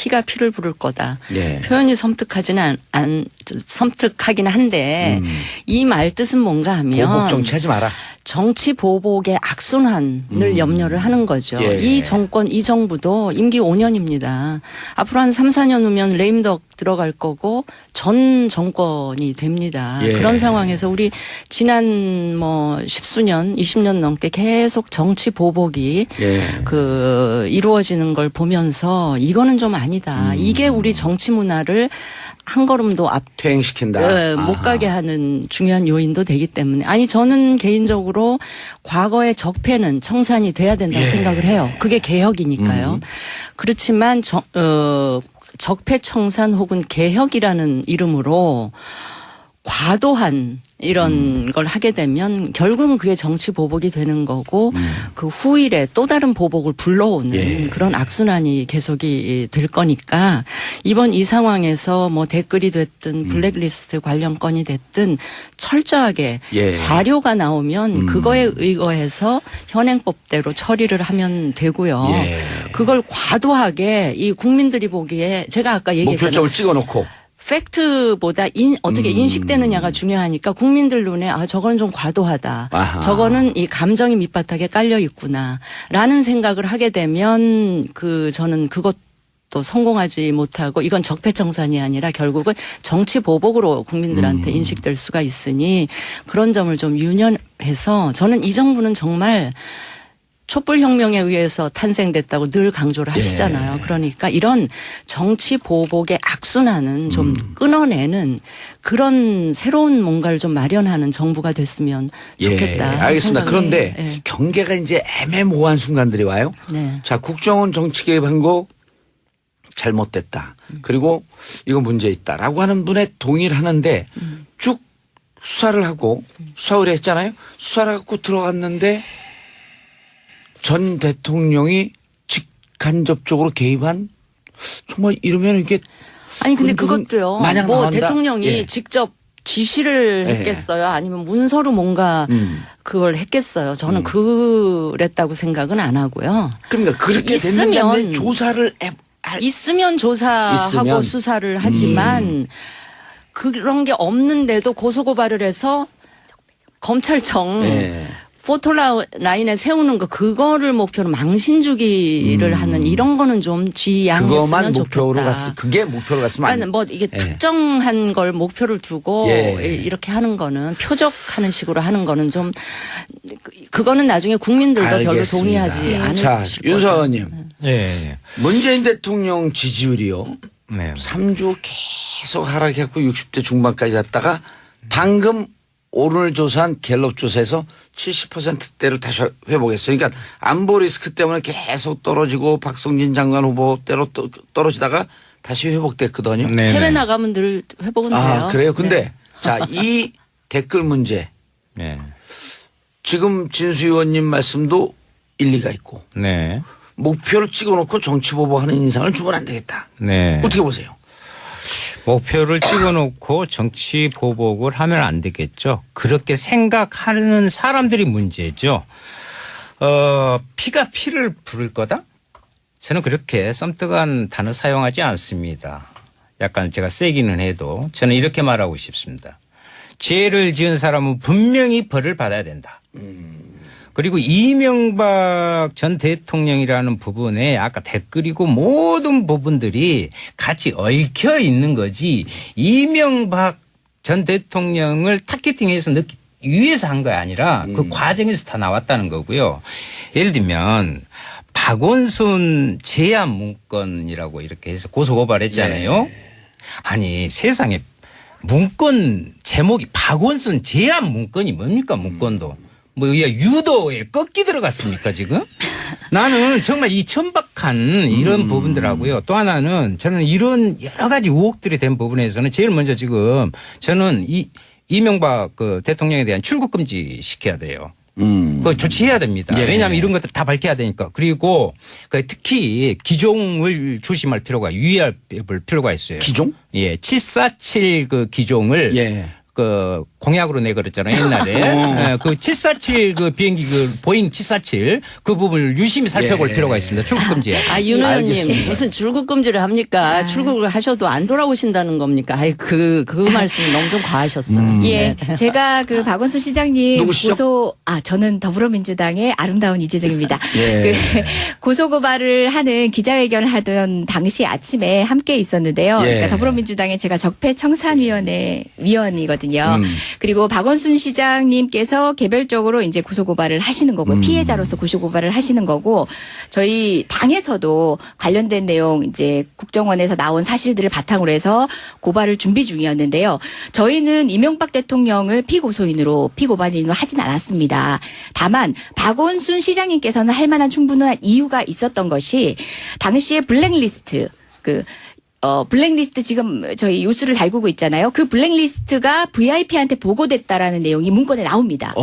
피가 피를 부를 거다. 예. 표현이 섬뜩하긴 한데 이 말 뜻은 뭔가 하면 보복 정치하지 마라. 정치 보복의 악순환을 염려를 하는 거죠. 예. 이 정권, 이 정부도 임기 5년입니다. 앞으로 한 3, 4년 후면 레임덕 들어갈 거고 전 정권이 됩니다. 예. 그런 상황에서 우리 지난 뭐 10수년, 20년 넘게 계속 정치 보복이 예. 이루어지는 걸 보면서 이거는 좀 아니다. 이게 우리 정치 문화를 한 걸음도 퇴행시킨다. 못 가게 하는 중요한 요인도 되기 때문에 아니 저는 개인적으로 과거의 적폐는 청산이 돼야 된다고 생각을 해요. 그게 개혁이니까요. 그렇지만 적폐 청산 혹은 개혁이라는 이름으로 과도한 이런 걸 하게 되면 결국은 그게 정치 보복이 되는 거고 그 후일에 또 다른 보복을 불러오는 그런 악순환이 계속이 될 거니까 이번 이 상황에서 뭐 댓글이 됐든 블랙리스트 관련 건이 됐든 철저하게 자료가 나오면 그거에 의거해서 현행법대로 처리를 하면 되고요. 그걸 과도하게 이 국민들이 보기에 제가 아까 얘기했잖아요. 목표점을 찍어놓고. 팩트보다 어떻게 인식되느냐가 중요하니까 국민들 눈에 저거는 좀 과도하다. 아하. 저거는 이 감정이 밑바닥에 깔려 있구나라는 생각을 하게 되면 저는 그것도 성공하지 못하고 이건 적폐청산이 아니라 결국은 정치 보복으로 국민들한테 인식될 수가 있으니 그런 점을 좀 유념해서 저는 이 정부는 정말 촛불혁명에 의해서 탄생됐다고 늘 강조를 하시잖아요. 그러니까 이런 정치 보복의 악순환은 좀 끊어내는 그런 새로운 뭔가를 좀 마련하는 정부가 됐으면 좋겠다. 알겠습니다. 그런데 경계가 이제 애매모호한 순간들이 와요. 네. 자, 국정원 정치 개입한 거 잘못됐다. 그리고 이거 문제 있다라고 하는 분에 동의를 하는데 쭉 수사를 하고 수사 의뢰했잖아요. 수사를 갖고 들어갔는데 전 대통령이 직간접적으로 개입한 정말 이러면 이게 아니 근데 그것도요. 마냥 뭐 나온다? 대통령이 직접 지시를 했겠어요. 아니면 문서로 뭔가 그걸 했겠어요. 저는 그랬다고 생각은 안 하고요. 그러니까 그렇게 됐는데 조사를 있으면 조사하고 수사를 하지만 그런 게 없는데도 고소고발을 해서 검찰청 포토라인에 세우는 그거를 목표로 망신주기를 하는 이런 거는 좀 지양했으면 좋겠다. 그게 목표로 갔으면 그러니까 뭐 이게 특정한 걸 목표를 두고 이렇게 하는 거는 표적하는 식으로 하는 거는 좀 그거는 나중에 국민들도 별로 동의하지 않을 자, 윤서원님. 문재인 대통령 지지율이요. 3주 계속 하락했고 60대 중반까지 갔다가 방금 오늘 조사한 갤럽 조사에서 70%대를 다시 회복했어요. 그러니까 안보 리스크 때문에 계속 떨어지고 박성진 장관 후보대로 떨어지다가 다시 회복됐거든요. 해외 나가면 늘 회복은 돼요. 그래요? 근데 자, 이 댓글 문제. 지금 진수 의원님 말씀도 일리가 있고. 목표를 찍어놓고 정치보복하는 인상을 주면 안 되겠다. 어떻게 보세요? 목표를 찍어놓고 정치 보복을 하면 안 되겠죠. 그렇게 생각하는 사람들이 문제죠. 피가 피를 부를 거다? 저는 그렇게 썸뜩한 단어 사용하지 않습니다. 약간 제가 세기는 해도 저는 이렇게 말하고 싶습니다. 죄를 지은 사람은 분명히 벌을 받아야 된다. 그리고 이명박 전 대통령이라는 부분에 아까 댓글이고 모든 부분들이 같이 얽혀 있는 거지 이명박 전 대통령을 타겟팅해서 넣기 위해서 한 거 아니라 그 과정에서 다 나왔다는 거고요. 예를 들면 박원순 제안 문건이라고 이렇게 해서 고소고발했잖아요. 아니 세상에 문건 제목이 박원순 제안 문건이 뭡니까 문건도. 뭐 유도에 꺾기 들어갔습니까 지금? 나는 정말 이 천박한 이런 부분들하고요. 또 하나는 저는 이런 여러 가지 의혹들이 된 부분에서는 제일 먼저 지금 저는 이명박 대통령에 대한 출국 금지 시켜야 돼요. 그거 조치해야 됩니다. 왜냐하면 이런 것들 다 밝혀야 되니까. 그리고 특히 기종을 조심할 필요가 유의할 필요가 있어요. 기종? 747 기종을 그 공약으로 내걸었잖아요 옛날에. 그 747 그 비행기 그 보잉 747 그 부분을 유심히 살펴볼 필요가 있습니다. 출국 금지. 윤 의원님 무슨 출국 금지를 합니까? 출국을 하셔도 안 돌아오신다는 겁니까? 그 말씀이 너무 좀 과하셨어요. 예, 제가 그 박원순 시장님 누구시죠? 저는 더불어민주당의 아름다운 이재정입니다. 예. 그 고소고발을 하는 기자회견을 하던 당시 아침에 함께 있었는데요. 예. 그러니까 더불어민주당의 제가 적폐청산위원회 위원이거든요. 그리고 박원순 시장님께서 개별적으로 이제 고소고발을 하시는 거고 피해자로서 고소고발을 하시는 거고 저희 당에서도 관련된 내용 이제 국정원에서 나온 사실들을 바탕으로 해서 고발을 준비 중이었는데요. 저희는 이명박 대통령을 피고소인으로 피고발인으로 하진 않았습니다. 다만 박원순 시장님께서는 할 만한 충분한 이유가 있었던 것이 당시에 블랙리스트 블랙리스트 지금 저희 뉴스를 달구고 있잖아요. 그 블랙리스트가 VIP한테 보고됐다라는 내용이 문건에 나옵니다.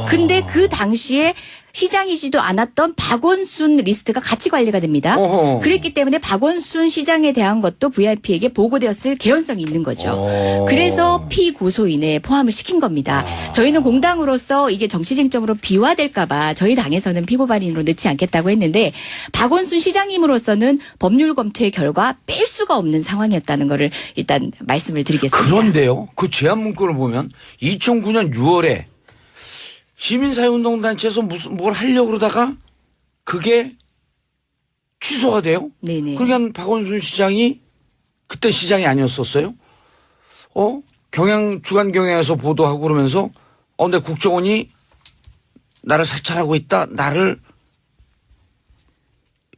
근데 그 당시에 시장이지도 않았던 박원순 리스트가 같이 관리가 됩니다. 그랬기 때문에 박원순 시장에 대한 것도 VIP에게 보고되었을 개연성이 있는 거죠. 그래서 피고소인에 포함을 시킨 겁니다. 저희는 공당으로서 이게 정치쟁점으로 비화될까 봐 저희 당에서는 피고발인으로 넣지 않겠다고 했는데 박원순 시장님으로서는 법률 검토의 결과 뺄 수가 없는 상황이었다는 거를 일단 말씀을 드리겠습니다. 그런데요. 그 제안 문건을 보면 2009년 6월에 시민사회운동단체에서 뭘 하려고 그러다가 그게 취소가 돼요? 네네. 그러니까 박원순 시장이 그때 시장이 아니었었어요? 주간경향에서 보도하고 그러면서 근데 국정원이 나를 사찰하고 있다. 나를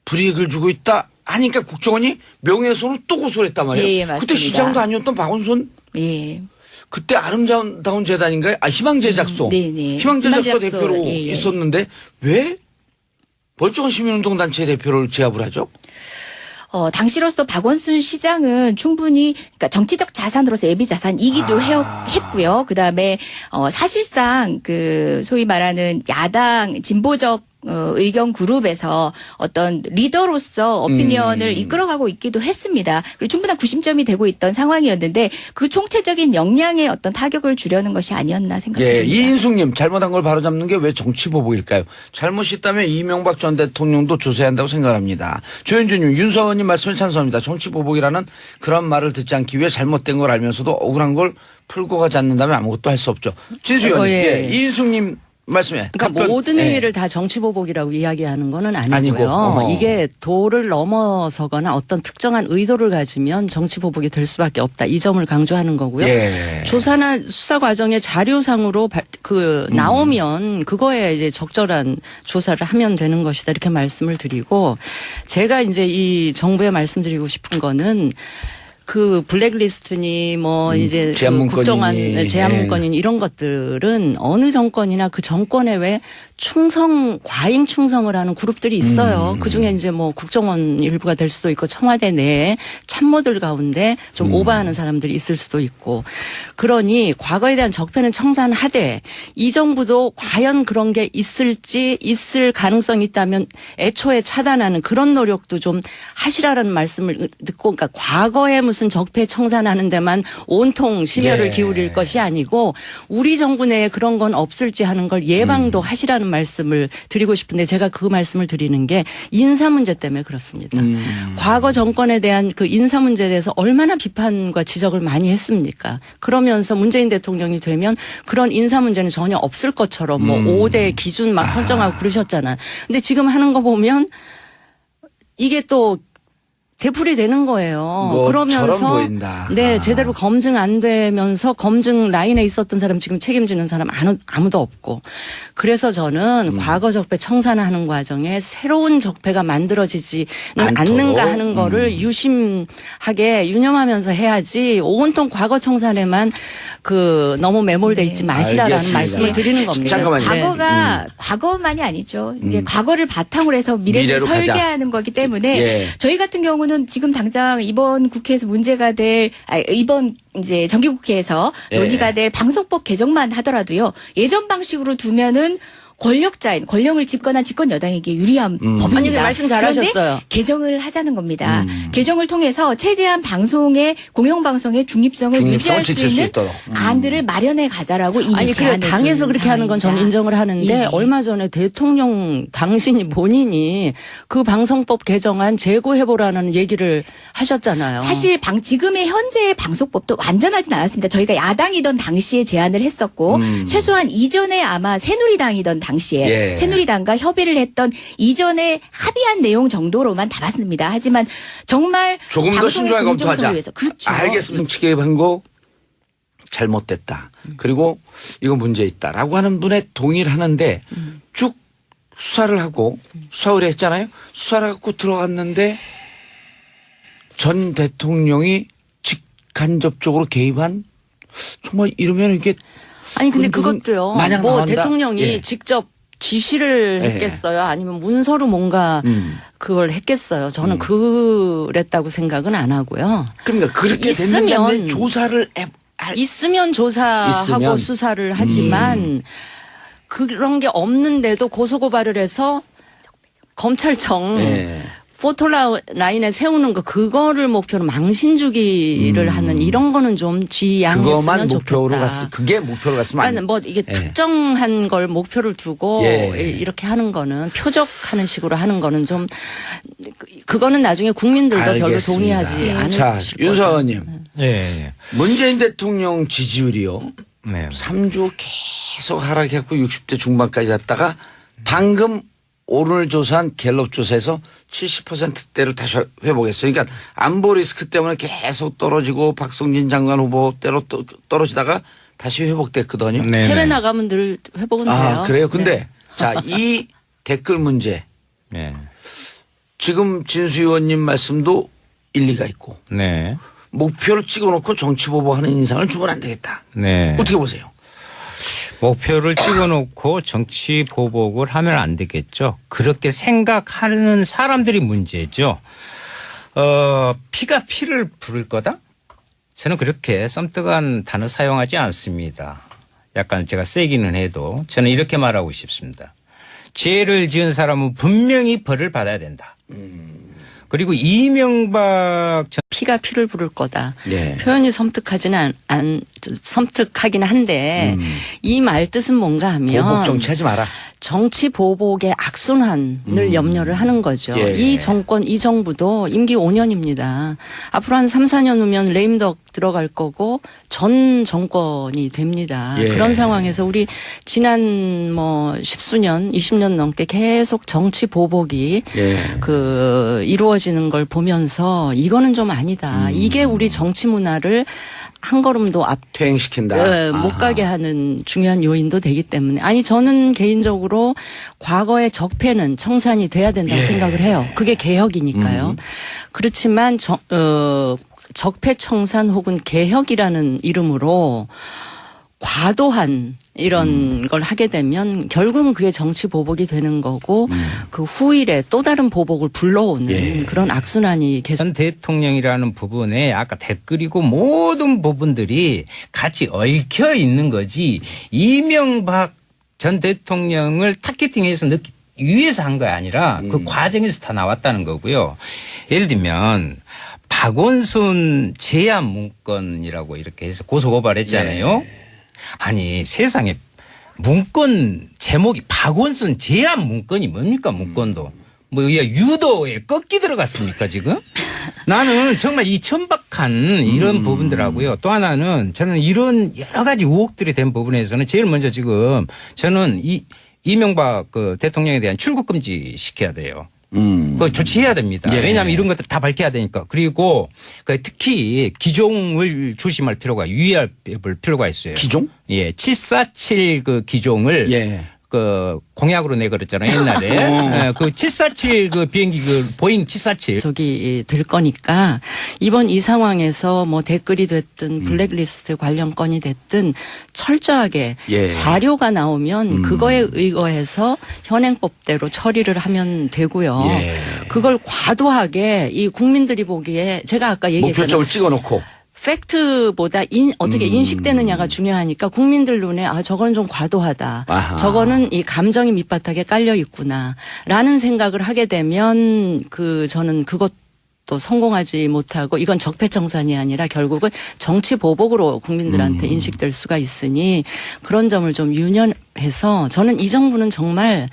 불이익을 주고 있다. 하니까 국정원이 명예훼손을 또 고소를 했단 말이에요. 예, 맞습니다. 그때 시장도 아니었던 박원순 예. 그때 아름다운 재단인가요? 희망제작소. 네네. 희망제작소 희망제작소, 대표로 예. 있었는데 왜 멀쩡한 시민운동단체 대표를 제압을 하죠? 당시로서 박원순 시장은 충분히 그러니까 정치적 자산으로서 예비 자산이기도 했고요. 그다음에 사실상 그 소위 말하는 야당 진보적 의견 그룹에서 어떤 리더로서 오피니언을 이끌어가고 있기도 했습니다. 그리고 충분한 구심점이 되고 있던 상황이었는데 그 총체적인 역량에 어떤 타격을 주려는 것이 아니었나 생각합니다. 예, 이인숙님 잘못한 걸 바로잡는 게 왜 정치보복일까요? 잘못이 있다면 이명박 전 대통령도 조사해야 한다고 생각합니다. 조현주님, 윤석원님 말씀을 찬성합니다. 정치보복이라는 그런 말을 듣지 않기 위해 잘못된 걸 알면서도 억울한 걸 풀고 가지 않는다면 아무것도 할 수 없죠. 진수현님, 예. 이인숙님 말씀에 그러니까 모든 행위를 다 정치보복이라고 이야기하는 건 아니고요. 이게 도를 넘어서거나 어떤 특정한 의도를 가지면 정치보복이 될 수밖에 없다. 이 점을 강조하는 거고요. 예. 조사나 수사 과정의 자료상으로 나오면 그거에 이제 적절한 조사를 하면 되는 것이다. 이렇게 말씀을 드리고 제가 이제 이 정부에 말씀드리고 싶은 거는 그 블랙리스트니 이제 국정원 제한 문건이니 이런 것들은 어느 정권이나 그 정권에 왜 과잉 충성을 하는 그룹들이 있어요. 그중에 이제 국정원 일부가 될 수도 있고 청와대 내에 참모들 가운데 좀 오버하는 사람들이 있을 수도 있고 그러니 과거에 대한 적폐는 청산하되 이 정부도 과연 그런 게 있을 가능성이 있다면 애초에 차단하는 그런 노력도 좀 하시라는 말씀을 듣고 그러니까 과거에 무슨 적폐 청산하는 데만 온통 심혈을 기울일 것이 아니고 우리 정부 내에 그런 건 없을지 하는 걸 예방도 하시라는 말씀을 드리고 싶은데 제가 그 말씀을 드리는 게 인사 문제 때문에 그렇습니다. 과거 정권에 대한 그 인사 문제에 대해서 얼마나 비판과 지적을 많이 했습니까? 그러면서 문재인 대통령이 되면 그런 인사 문제는 전혀 없을 것처럼 5대 기준 막 설정하고 그러셨잖아요. 근데 지금 하는 거 보면 이게 또 되풀이 되는 거예요. 그러면서 보인다. 네, 제대로 검증 안 되면서 검증 라인에 있었던 사람 지금 책임지는 사람 아무도 없고 그래서 저는 과거 적폐 청산하는 과정에 새로운 적폐가 만들어지지는 않는가 하는 거를 유심하게 유념하면서 해야지 온통 과거 청산에만 너무 매몰돼 있지 마시라라는 알겠습니다. 말씀을 드리는 겁니다. 잠깐만요. 과거가 과거만이 아니죠. 이제 과거를 바탕으로 해서 미래를 설계하는 거기 때문에 저희 같은 경우는 지금 당장 이번 국회에서 문제가 될 이번 이제 정기국회에서 논의가 될 방송법 개정만 하더라도요. 예전 방식으로 두면은 권력자인 권력을 집권한 집권 여당에게 유리한 법입니다. 아니, 말씀 잘하셨어요. 그런데 개정을 하자는 겁니다. 개정을 통해서 최대한 방송의 공영방송의 중립성을 유지할 수 지킬 수 있는 있도록. 안들을 마련해 가자라고 이미 아니, 그 제안해 당에서 준 그렇게 하는 건 저는 상황입니다. 인정을 하는데 예. 얼마 전에 대통령 당신이 본인이 그 방송법 개정안 재고해보라는 얘기를 하셨잖아요. 사실 지금의 현재의 방송법도 완전하진 않았습니다. 저희가 야당이던 당시에 제안을 했었고 최소한 이전에 아마 새누리당이던 당시에 예. 새누리당과 협의를 했던 이전에 합의한 내용 정도로만 담았습니다. 하지만 정말 조금 더 방송의 신중하게 공정성을 검토하자. 위해서. 그렇죠. 알겠습니다. 정치 개입한거 잘못됐다. 그리고 이거 문제 있다라고 하는 분에 동의를 하는데 쭉 수사를 하고 수사 의뢰했잖아요. 수사를 갖고 들어갔는데 전 대통령이 직간접적으로 개입한 정말 이러면 이게 아니 근데 흔들은 그것도요. 마냥 뭐 나온다? 대통령이 예. 직접 지시를 예. 했겠어요. 아니면 문서로 뭔가 그걸 했겠어요. 저는 그랬다고 생각은 안 하고요. 그러니까 그렇게 있으면 됐는데 조사를 있으면 조사하고 있으면. 수사를 하지만 그런 게 없는데도 고소고발을 해서 검찰청 예. 포토라인에 세우는 거 그거를 목표로 망신주기를 하는 이런 거는 좀 지양했으면 그것만 좋겠다. 목표로 그게 목표로 갔으면 안 그러니까 뭐 이게 예. 특정한 걸 목표를 두고 예. 이렇게 하는 거는 표적하는 식으로 하는 거는 좀 그거는 나중에 국민들도 별로 알겠습니다. 동의하지 않을 자, 것이고. 윤서원님. 예. 문재인 대통령 지지율이요. 네. 3주 계속 하락했고 60대 중반까지 갔다가 방금 오늘 조사한 갤럽 조사에서 70%대를 다시 회복했어요. 그러니까 안보 리스크 때문에 계속 떨어지고 박성진 장관 후보대로 떨어지다가 다시 회복됐거든요. 네. 해외 나가면 늘 회복은 돼요. 아, 그래요? 근데 네. 자, 이 댓글 문제 네. 지금 진수 의원님 말씀도 일리가 있고 네. 목표를 찍어놓고 정치보복하는 인상을 주면 안 되겠다. 네. 어떻게 보세요? 목표를 찍어놓고 정치 보복을 하면 안 되겠죠. 그렇게 생각하는 사람들이 문제죠. 피가 피를 부를 거다? 저는 그렇게 썸뜩한 단어 사용하지 않습니다. 약간 제가 세기는 해도 저는 이렇게 말하고 싶습니다. 죄를 지은 사람은 분명히 벌을 받아야 된다. 그리고 이명박 전 피가 피를 부를 거다. 네. 표현이 섬뜩하지는 섬뜩하긴 한데 이 말 뜻은 뭔가 하면 보복 정치하지 마라. 정치 보복의 악순환을 염려를 하는 거죠. 예. 이 정권, 이 정부도 임기 5년입니다. 앞으로 한 3, 4년 후면 레임덕 들어갈 거고 전 정권이 됩니다. 예. 그런 상황에서 우리 지난 뭐 10수년, 20년 넘게 계속 정치 보복이 예. 이루어지는 걸 보면서 이거는 좀 아니다. 이게 우리 정치 문화를 한 걸음도 퇴행시킨다. 못 가게 하는 중요한 요인도 되기 때문에 아니 저는 개인적으로 과거의 적폐는 청산이 돼야 된다고 예. 생각을 해요. 그게 개혁이니까요. 그렇지만 적폐 청산 혹은 개혁이라는 이름으로 과도한 이런 걸 하게 되면 결국은 그게 정치 보복이 되는 거고 그 후일에 또 다른 보복을 불러오는 예. 그런 악순환이 계속 전 대통령이라는 부분에 아까 댓글이고 모든 부분들이 같이 얽혀 있는 거지 이명박 전 대통령을 타겟팅해서 넣기 위해서 한 거 아니라 그 과정에서 다 나왔다는 거고요. 예를 들면 박원순 제안 문건이라고 이렇게 해서 고소고발했잖아요. 아니 세상에 문건 제목이 박원순 제안 문건이 뭡니까 문건도. 뭐 유도에 꺾기 들어갔습니까 지금? 나는 정말 이 천박한 이런 부분들하고요. 또 하나는 저는 이런 여러 가지 의혹들이 된 부분에서는 제일 먼저 지금 저는 이명박 그 대통령에 대한 출국 금지 시켜야 돼요. 그거 조치해야 됩니다. 예. 왜냐하면 이런 것들 다 밝혀야 되니까. 그리고 특히 기종을 조심할 필요가 유의할 필요가 있어요. 기종? 예, 747 그 기종을 예. 그 공약으로 내걸었잖아요 옛날에. 예, 그 747 그 비행기 그 보잉 747. 저기 될 거니까 이번 이 상황에서 뭐 댓글이 됐든 블랙리스트 관련 건이 됐든 철저하게 예. 자료가 나오면 그거에 의거해서 현행법대로 처리를 하면 되고요. 예. 그걸 과도하게 이 국민들이 보기에 제가 아까 얘기했잖아요. 목표점을 찍어놓고. 팩트보다 어떻게 인식되느냐가 중요하니까 국민들 눈에 저거는 좀 과도하다. 아하. 저거는 이 감정이 밑바닥에 깔려 있구나라는 생각을 하게 되면 저는 그것도 성공하지 못하고 이건 적폐청산이 아니라 결국은 정치 보복으로 국민들한테 인식될 수가 있으니 그런 점을 좀 유념해서 저는 이 정부는 정말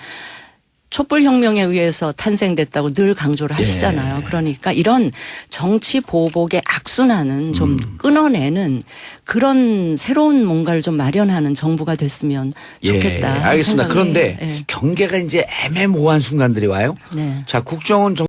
촛불혁명에 의해서 탄생됐다고 늘 강조를 하시잖아요. 그러니까 이런 정치 보복의 악순환은 좀 끊어내는 그런 새로운 뭔가를 좀 마련하는 정부가 됐으면 좋겠다. 알겠습니다. 생각을 그런데 해요. 경계가 이제 애매모호한 순간들이 와요. 네. 자, 국정원